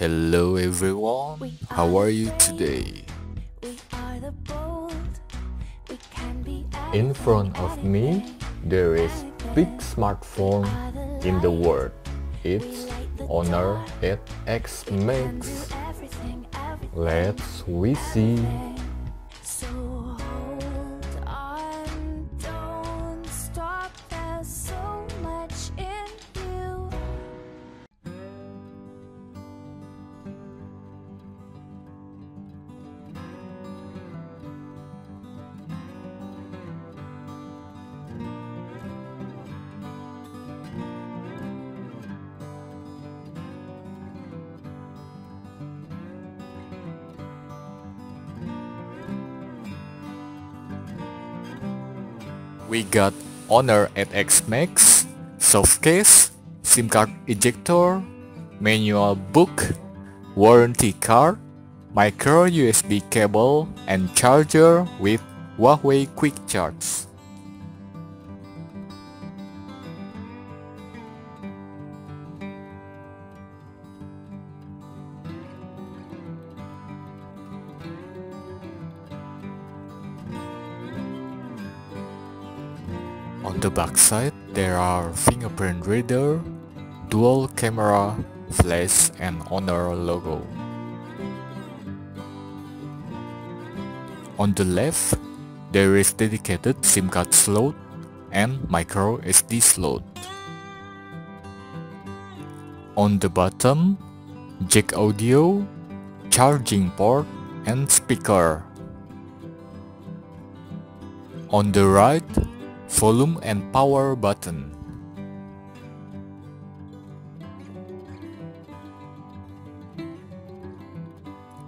Hello everyone, how are you today? In front of me, there is big smartphone in the world. It's Honor 8X Max. Let's we see. We got Honor 8X Max, soft case, SIM card ejector, manual book, warranty card, micro USB cable and charger with Huawei Quick Charge. On the back side, there are fingerprint reader, dual camera, flash and Honor logo. On the left, there is dedicated SIM card slot and micro SD slot. On the bottom, jack audio, charging port and speaker. On the right, volume and power button.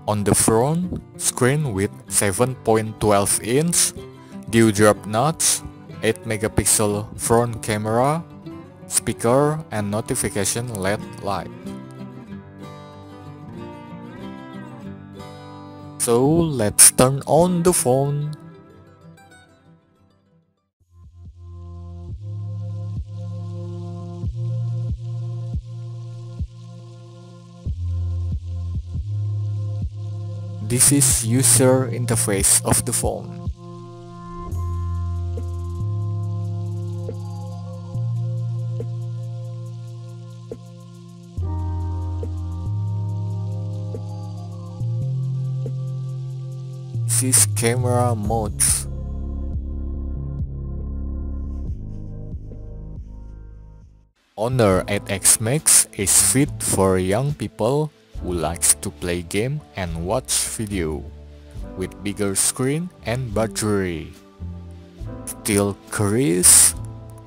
On the front, screen with 7.12 inch, dewdrop notch, 8 megapixel front camera, speaker and notification LED light. So let's turn on the phone. This is user interface of the phone. This is camera modes. Honor 8X Max is fit for young people who likes to play game and watch video, with bigger screen and battery. Still curious?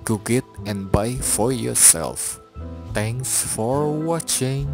Cook it and buy for yourself. Thanks for watching.